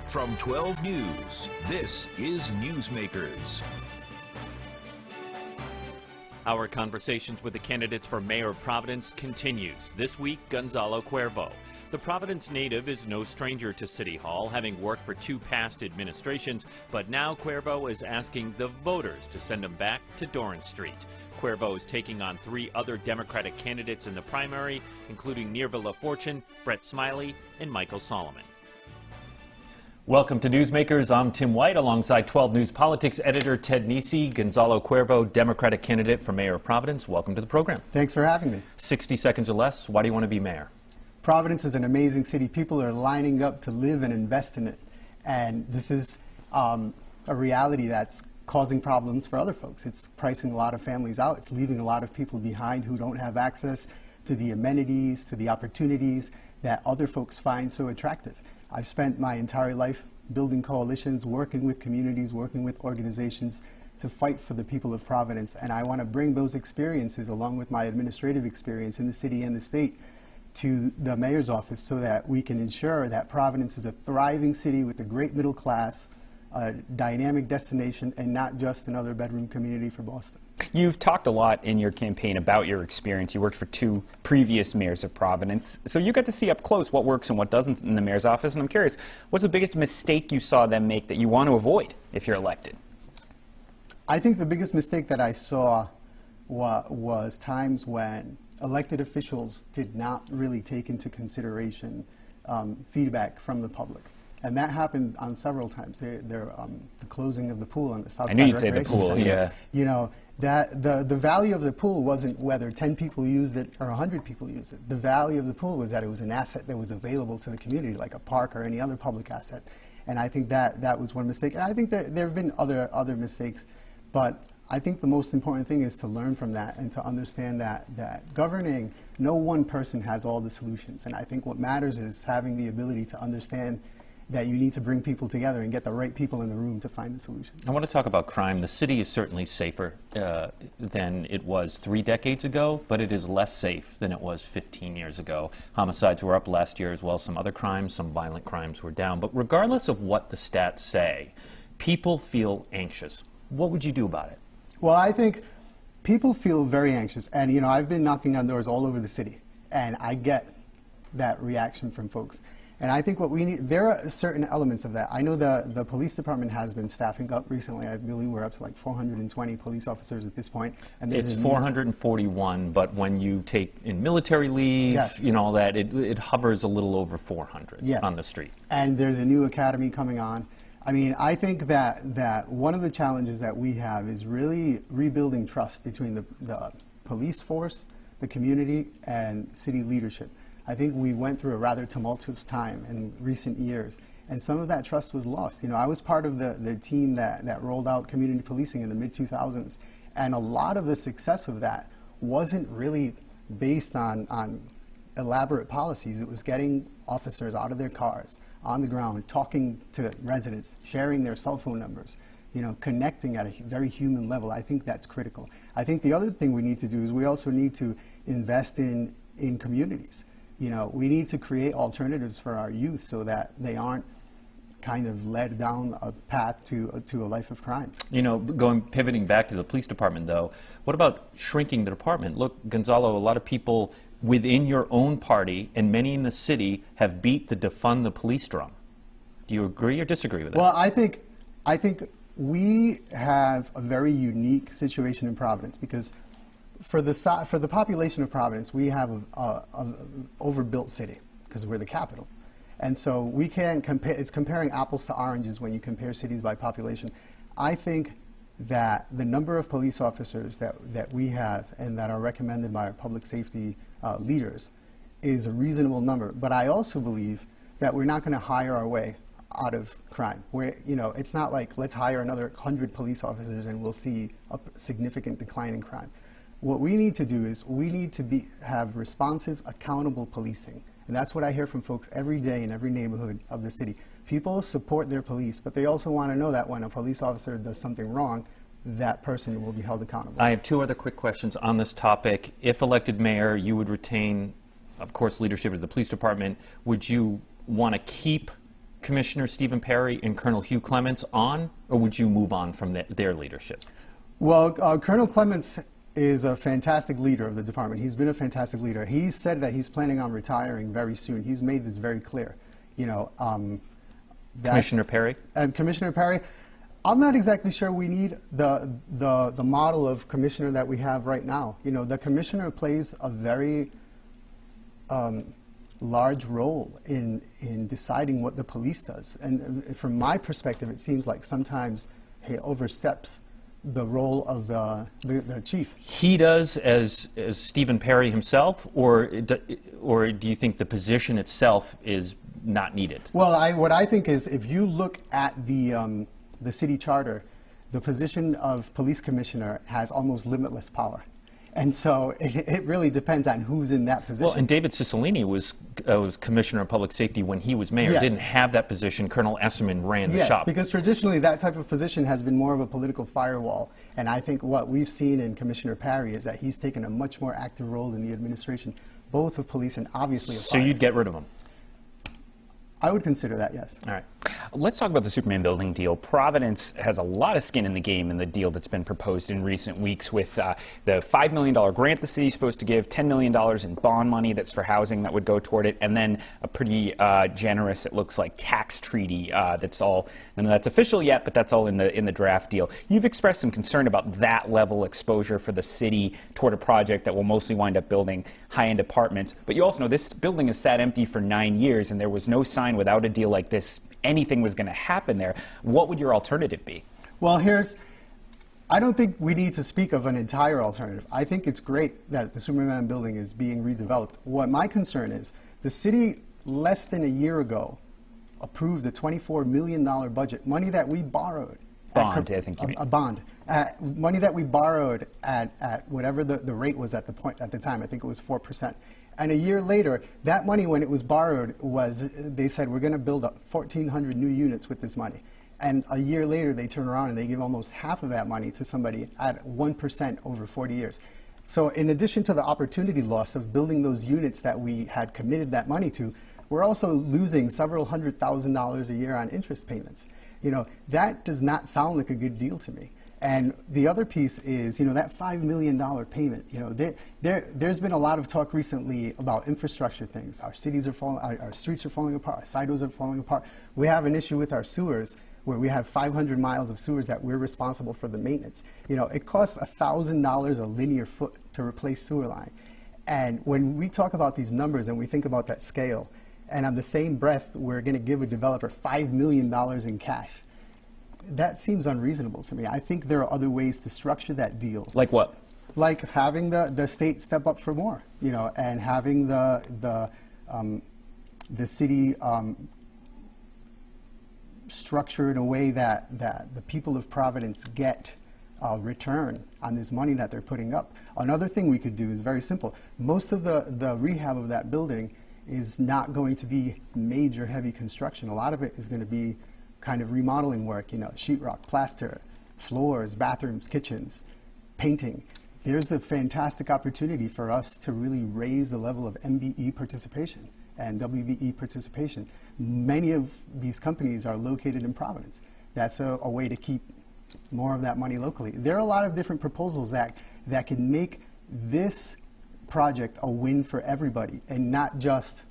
From 12 News, this is Newsmakers. Our conversations with the candidates for mayor of Providence continues. This week, Gonzalo Cuervo. The Providence native is no stranger to City Hall, having worked for two past administrations, but now Cuervo is asking the voters to send him back to Doran Street. Cuervo is taking on three other Democratic candidates in the primary, including Nirva LaFortune, Brett Smiley, and Michael Solomon. Welcome to Newsmakers. I'm Tim White, alongside 12 News Politics editor Ted Nesi. Gonzalo Cuervo, Democratic candidate for mayor of Providence. Welcome to the program. Thanks for having me. 60 seconds or less. Why do you want to be mayor? Providence is an amazing city. People are lining up to live and invest in it. And this is a reality that's causing problems for other folks. It's pricing a lot of families out. It's leaving a lot of people behind who don't have access to the amenities, to the opportunities that other folks find so attractive. I've spent my entire life building coalitions, working with communities, working with organizations to fight for the people of Providence. And I want to bring those experiences, along with my administrative experience in the city and the state, to the mayor's office so that we can ensure that Providence is a thriving city with a great middle class, a dynamic destination, and not just another bedroom community for Boston. You've talked a lot in your campaign about your experience. You worked for two previous mayors of Providence, so you got to see up close what works and what doesn't in the mayor's office. And I'm curious, what's the biggest mistake you saw them make that you want to avoid if you're elected? I think the biggest mistake that I saw was times when elected officials did not really take into consideration feedback from the public. And that happened on several times. The closing of the pool on the South Side Recreation Center. I knew you'd say the pool, yeah. You know, that the value of the pool wasn't whether 10 people used it or 100 people used it. The value of the pool was that it was an asset that was available to the community, like a park or any other public asset. And I think that was one mistake. And I think that there have been other mistakes, but I think the most important thing is to learn from that and to understand that governing, no one person has all the solutions. And I think what matters is having the ability to understand that you need to bring people together and get the right people in the room to find the solutions. I want to talk about crime. The city is certainly safer than it was 3 decades ago, but it is less safe than it was 15 years ago. Homicides were up last year as well. Some other crimes, some violent crimes were down. But regardless of what the stats say, people feel anxious. What would you do about it? Well, I think people feel very anxious. And, you know, I've been knocking on doors all over the city, and I get that reaction from folks. And I think what we need, there are certain elements of that. I know the police department has been staffing up recently. I believe we're up to like 420 police officers at this point. And it's 441, but when you take in military leave, yes, you know, that it hovers a little over 400 yes, on the street. And there's a new academy coming on. I mean, I think that one of the challenges that we have is really rebuilding trust between the police force, the community, and city leadership. I think we went through a rather tumultuous time in recent years, and some of that trust was lost. You know, I was part of the team that rolled out community policing in the mid-2000s, and a lot of the success of that wasn't really based on elaborate policies. It was getting officers out of their cars, on the ground, talking to residents, sharing their cell phone numbers, you know, connecting at a very human level. I think that's critical. I think the other thing we need to do is we also need to invest in communities. You know, we need to create alternatives for our youth so that they aren't kind of led down a path to a life of crime. You know, pivoting back to the police department, though, what about shrinking the department? Look, Gonzalo, a lot of people within your own party and many in the city have beat the defund the police drum. Do you agree or disagree with that? Well, I think we have a very unique situation in Providence because for the population of Providence, we have an overbuilt city because we're the capital. And so we can't compare, it's comparing apples to oranges when you compare cities by population. I think that the number of police officers that we have and that are recommended by our public safety leaders is a reasonable number. But I also believe that we're not going to hire our way out of crime. You know, it's not like let's hire another 100 police officers and we'll see a significant decline in crime. What we need to do is we need to have responsive, accountable policing. And that's what I hear from folks every day in every neighborhood of the city. People support their police, but they also want to know that when a police officer does something wrong, that person will be held accountable. I have two other quick questions on this topic. If elected mayor, you would retain, of course, leadership of the police department. Would you want to keep Commissioner Stephen Perry and Colonel Hugh Clements on, or would you move on from their leadership? Well, Colonel Clements is a fantastic leader of the department. He's been a fantastic leader. He said that he's planning on retiring very soon. He's made this very clear. Commissioner Perry? Commissioner Perry, I'm not exactly sure we need the model of commissioner that we have right now. The commissioner plays a very large role in deciding what the police does. And from my perspective, it seems like sometimes he oversteps the role of the chief. He does as Stephen Perry himself, or do you think the position itself is not needed? Well, what I think is, if you look at the city charter, the position of police commissioner has almost limitless power. And so it really depends on who's in that position. Well, and David Cicilline was Commissioner of Public Safety when he was mayor. Yes. Didn't have that position. Colonel Esserman ran the shop. Yes, because traditionally that type of position has been more of a political firewall. And I think what we've seen in Commissioner Perry is that he's taken a much more active role in the administration, both of police and obviously of fire. So you'd get rid of him? I would consider that, yes. All right. Let's talk about the Superman building deal. Providence has a lot of skin in the game in the deal that's been proposed in recent weeks with the $5 million grant the city's supposed to give, $10 million in bond money that's for housing that would go toward it, and then a pretty generous, it looks like, tax treaty that's all, none of that's official yet, but that's all in the draft deal. You've expressed some concern about that level exposure for the city toward a project that will mostly wind up building high-end apartments, but you also know this building has sat empty for 9 years, and there was no sign without a deal like this anything was going to happen there. What would your alternative be? Well, I don't think we need to speak of an entire alternative. I think it's great that the Superman building is being redeveloped. What my concern is, the city less than a year ago approved a $24 million budget, money that we borrowed. Bond, I think you mean. A bond. Money that we borrowed at whatever the rate was at the time. I think it was 4%. And a year later, that money, when it was borrowed, they said, we're going to build 1,400 new units with this money. And a year later, they turn around and they give almost half of that money to somebody at 1% over 40 years. So in addition to the opportunity loss of building those units that we had committed that money to, we're also losing several $100,000 a year on interest payments. That does not sound like a good deal to me. And the other piece is, that $5 million payment. There's been a lot of talk recently about infrastructure things. Our cities are falling, our streets are falling apart, our sidewalks are falling apart. We have an issue with our sewers, where we have 500 miles of sewers that we're responsible for the maintenance. It costs $1,000 a linear foot to replace sewer line. And when we talk about these numbers and we think about that scale, and on the same breath, we're going to give a developer $5 million in cash. That seems unreasonable to me. I think there are other ways to structure that deal. Like what? Like having the state step up for more, and having the city structure in a way that the people of Providence get a return on this money that they're putting up. Another thing we could do is very simple. Most of the rehab of that building is not going to be major heavy construction. A lot of it is going to be kind of remodeling work, sheetrock, plaster, floors, bathrooms, kitchens, painting. There's a fantastic opportunity for us to really raise the level of MBE participation and WBE participation. Many of these companies are located in Providence. That's a way to keep more of that money locally. There are a lot of different proposals that can make this project a win for everybody and not just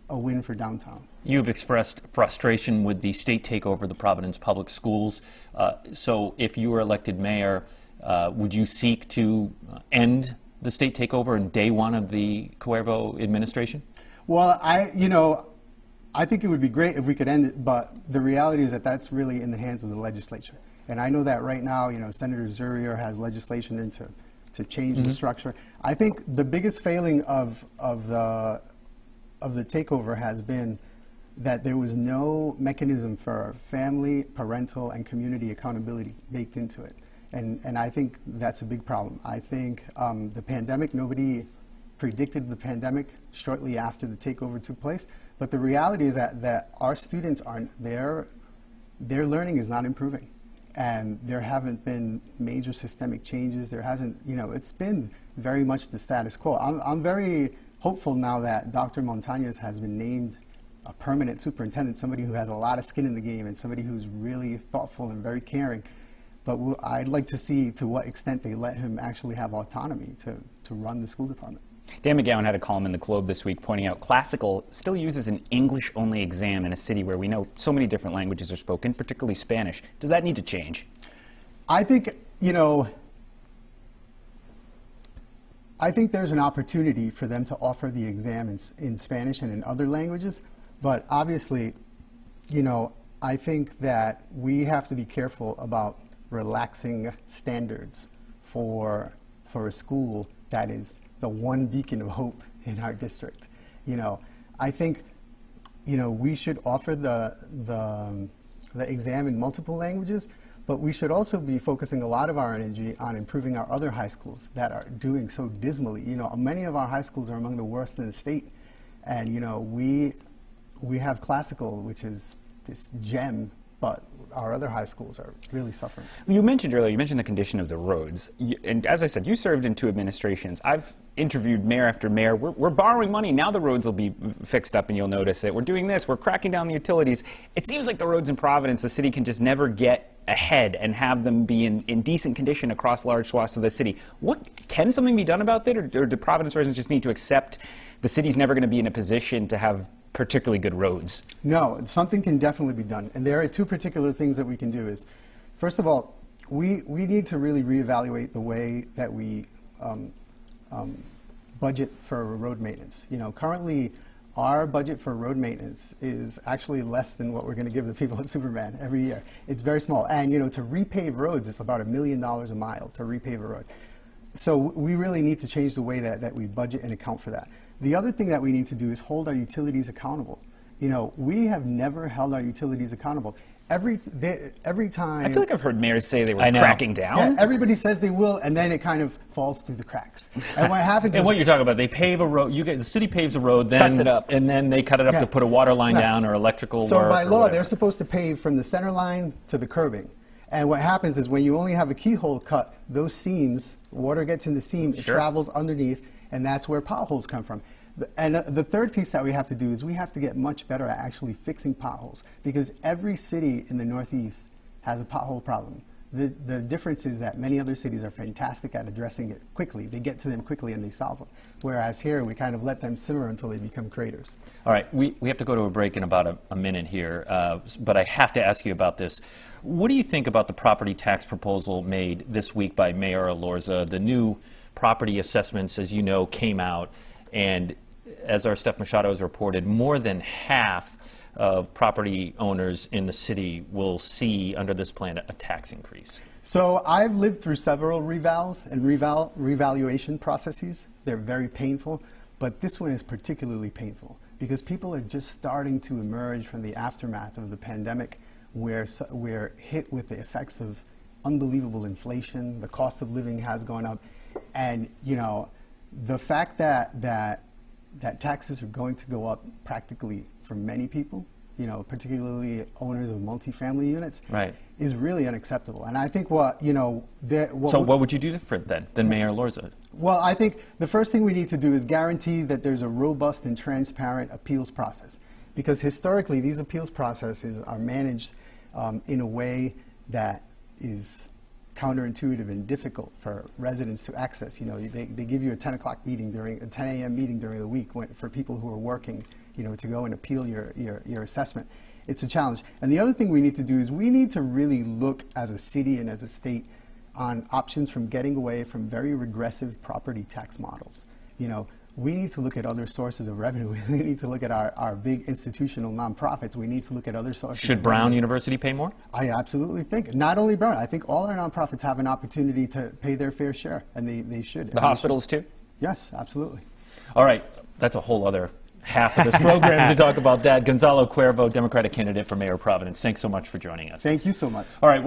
a win for downtown. You've expressed frustration with the state takeover of the Providence Public Schools. So if you were elected mayor, would you seek to end the state takeover in day one of the Cuervo administration? Well, I think it would be great if we could end it, but the reality is that that's really in the hands of the legislature. And I know that right now, Senator Zurier has legislation to change the structure. I think the biggest failing of the takeover has been that there was no mechanism for family, parental, and community accountability baked into it. And I think that's a big problem. I think the pandemic, nobody predicted the pandemic shortly after the takeover took place. But the reality is that our students their learning is not improving. And there haven't been major systemic changes. There hasn't, it's been very much the status quo. I'm very hopeful now that Dr. Montañez has been named a permanent superintendent, somebody who has a lot of skin in the game and somebody who's really thoughtful and very caring. But I'd like to see to what extent they let him actually have autonomy to run the school department. Dan McGowan had a column in the Globe this week pointing out classical still uses an English-only exam in a city where we know so many different languages are spoken, particularly Spanish. Does that need to change? I think, I think there's an opportunity for them to offer the exam in Spanish and in other languages, but obviously, I think that we have to be careful about relaxing standards for a school that is the one beacon of hope in our district. I think, we should offer the exam in multiple languages, but we should also be focusing a lot of our energy on improving our other high schools that are doing so dismally. Many of our high schools are among the worst in the state, and we have classical, which is this gem, but our other high schools are really suffering. You mentioned earlier, the condition of the roads. And as I said, you served in 2 administrations. I've interviewed mayor after mayor. We're borrowing money. Now the roads will be fixed up and you'll notice it. We're doing this. We're cracking down the utilities. It seems like the roads in Providence, the city can just never get ahead and have them be in decent condition across large swaths of the city. Can something be done about that, or do Providence residents just need to accept the city's never going to be in a position to have particularly good roads? No, something can definitely be done. And there are 2 particular things that we can do. Is, first of all, we need to really reevaluate the way that we budget for road maintenance. Currently, our budget for road maintenance is actually less than what we're going to give the people at Superman every year. It's very small. And, to repave roads, it's about $1 million a mile to repave a road. So we really need to change the way that we budget and account for that. The other thing that we need to do is hold our utilities accountable. We have never held our utilities accountable. Every time... I feel like I've heard mayors say they were cracking down. Yeah, everybody says they will, and then it kind of falls through the cracks. And what happens is... And what you're talking about, they pave a road, the city paves a road, then cuts it up, and then they cut it up to put a water line down or electrical work. So by law, they're supposed to pave from the center line to the curbing. And what happens is when you only have a keyhole cut, those seams, water gets in the seam, it travels underneath, and that's where potholes come from. And the third piece that we have to do is we have to get much better at actually fixing potholes, because every city in the Northeast has a pothole problem. The difference is that many other cities are fantastic at addressing it quickly. They get to them quickly and they solve them. Whereas here, we kind of let them simmer until they become craters. All right, we have to go to a break in about a minute here, but I have to ask you about this. What do you think about the property tax proposal made this week by Mayor Elorza? The new property assessments, as you know, came out, and as our Steph Machado has reported, more than half of property owners in the city will see, under this plan, a tax increase. So I've lived through several revals and revaluation processes. They're very painful, but this one is particularly painful because people are just starting to emerge from the aftermath of the pandemic, where we're hit with the effects of unbelievable inflation. The cost of living has gone up, and the fact that taxes are going to go up practically for many people, particularly owners of multifamily units, is really unacceptable. And I think what would you do different than Mayor Elorza? Well, I think the first thing we need to do is guarantee that there's a robust and transparent appeals process, because historically these appeals processes are managed in a way that is counterintuitive and difficult for residents to access. They give you a 10 o'clock meeting a 10 a.m. meeting during the week for people who are working, to go and appeal your assessment. It's a challenge. And the other thing we need to do is we need to really look as a city and as a state on options from getting away from very regressive property tax models. We need to look at other sources of revenue. We need to look at our big institutional nonprofits. We need to look at other sources. Should Brown University pay more? I absolutely think. Not only Brown, I think all our nonprofits have an opportunity to pay their fair share, and they should. The hospitals too? Yes, absolutely. All right, that's a whole other half of this program to talk about that. Gonzalo Cuervo, Democratic candidate for Mayor of Providence. Thanks so much for joining us. Thank you so much. All right. Well